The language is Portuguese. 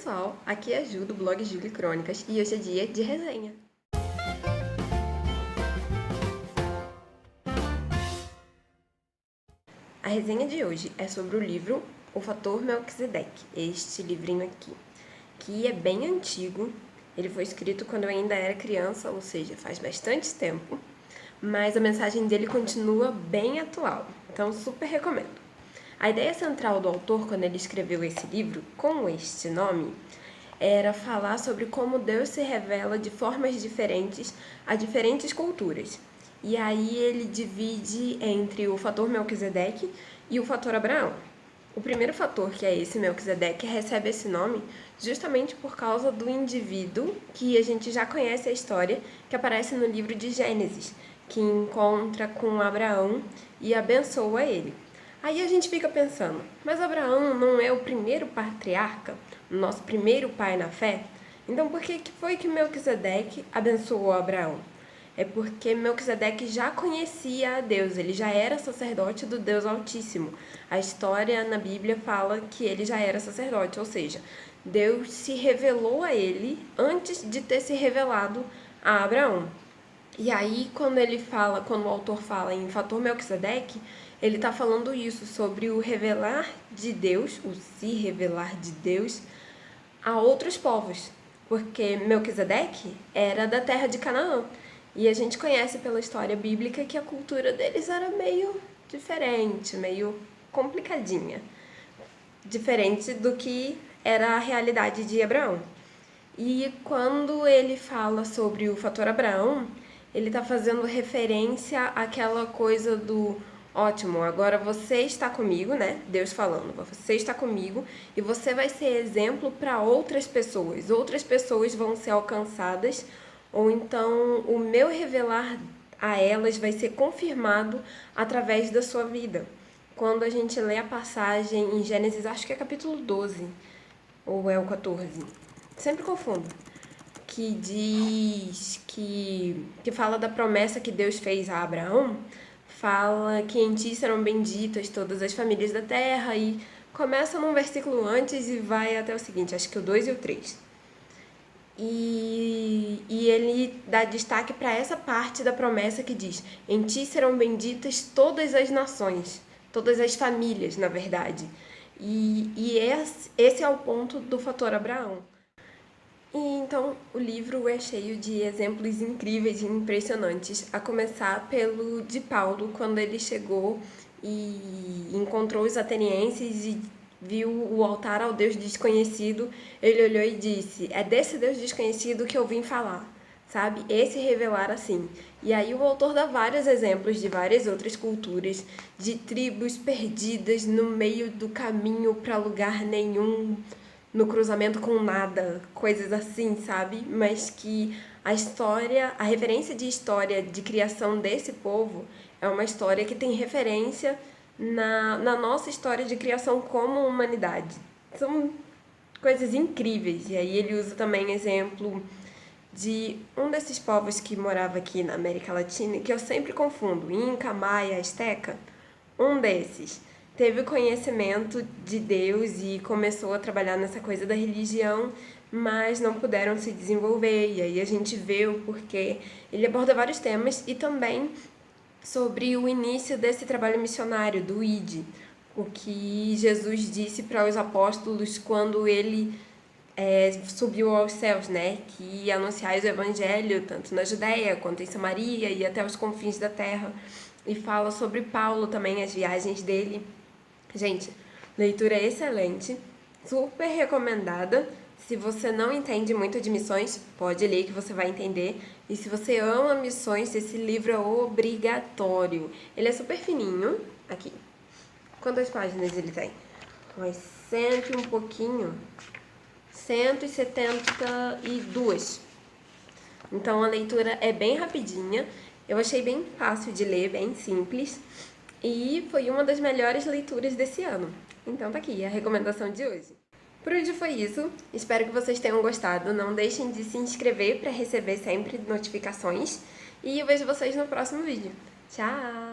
pessoal, aqui é a Ju do blog Júlia Crônicas e hoje é dia de resenha. A resenha de hoje é sobre o livro O Fator Melquisedeque, este livrinho aqui, que é bem antigo. Ele foi escrito quando eu ainda era criança, ou seja, faz bastante tempo, mas a mensagem dele continua bem atual, então super recomendo. A ideia central do autor, quando ele escreveu esse livro, com este nome, era falar sobre como Deus se revela de formas diferentes a diferentes culturas. E aí ele divide entre o fator Melquisedeque e o fator Abraão. O primeiro fator, que é esse Melquisedeque, recebe esse nome justamente por causa do indivíduo que a gente já conhece a história, que aparece no livro de Gênesis, que encontra com Abraão e abençoa ele. Aí a gente fica pensando, mas Abraão não é o primeiro patriarca, o nosso primeiro pai na fé? Então por que foi que Melquisedeque abençoou Abraão? É porque Melquisedeque já conhecia a Deus, ele já era sacerdote do Deus Altíssimo. A história na Bíblia fala que ele já era sacerdote, ou seja, Deus se revelou a ele antes de ter se revelado a Abraão. E aí, quando o autor fala em fator Melquisedeque, ele está falando isso, sobre o revelar de Deus, o se revelar de Deus a outros povos. Porque Melquisedeque era da terra de Canaã. E a gente conhece pela história bíblica que a cultura deles era meio diferente, meio complicadinha. Diferente do que era a realidade de Abraão. E quando ele fala sobre o fator Abraão, ele está fazendo referência àquela coisa do ótimo, agora você está comigo, né? Deus falando, você está comigo e você vai ser exemplo para outras pessoas. Outras pessoas vão ser alcançadas, ou então o meu revelar a elas vai ser confirmado através da sua vida. Quando a gente lê a passagem em Gênesis, acho que é capítulo 12, ou é o 14, sempre confundo, que diz que fala da promessa que Deus fez a Abraão, fala que em ti serão benditas todas as famílias da terra, e começa num versículo antes e vai até o seguinte, acho que o 2 e o 3. E ele dá destaque para essa parte da promessa que diz: em ti serão benditas todas as nações, todas as famílias, na verdade. E esse é o ponto do fator Abraão. E então o livro é cheio de exemplos incríveis e impressionantes, a começar pelo de Paulo, quando ele chegou e encontrou os atenienses e viu o altar ao Deus desconhecido. Ele olhou e disse: é desse Deus desconhecido que eu vim falar, sabe? Esse revelar assim. E aí o autor dá vários exemplos de várias outras culturas, de tribos perdidas no meio do caminho para lugar nenhum, no cruzamento com nada, coisas assim, sabe? Mas que a referência de história de criação desse povo é uma história que tem referência na nossa história de criação como humanidade. São coisas incríveis. E aí ele usa também exemplo de um desses povos que morava aqui na América Latina, que eu sempre confundo, Inca, Maia, Azteca, um desses teve o conhecimento de Deus e começou a trabalhar nessa coisa da religião, mas não puderam se desenvolver. E aí a gente vê o porquê. Ele aborda vários temas e também sobre o início desse trabalho missionário, do ID, o que Jesus disse para os apóstolos quando ele subiu aos céus, né? Que anunciais o evangelho tanto na Judéia quanto em Samaria e até os confins da terra. E fala sobre Paulo também, as viagens dele. Gente, leitura excelente, super recomendada. Se você não entende muito de missões, pode ler que você vai entender. E se você ama missões, esse livro é obrigatório. Ele é super fininho, aqui. Quantas páginas ele tem? Umas 100 e um pouquinho. 172. Então a leitura é bem rapidinha. Eu achei bem fácil de ler, bem simples. E foi uma das melhores leituras desse ano. Então tá aqui a recomendação de hoje. Por hoje foi isso. Espero que vocês tenham gostado. Não deixem de se inscrever para receber sempre notificações. E eu vejo vocês no próximo vídeo. Tchau!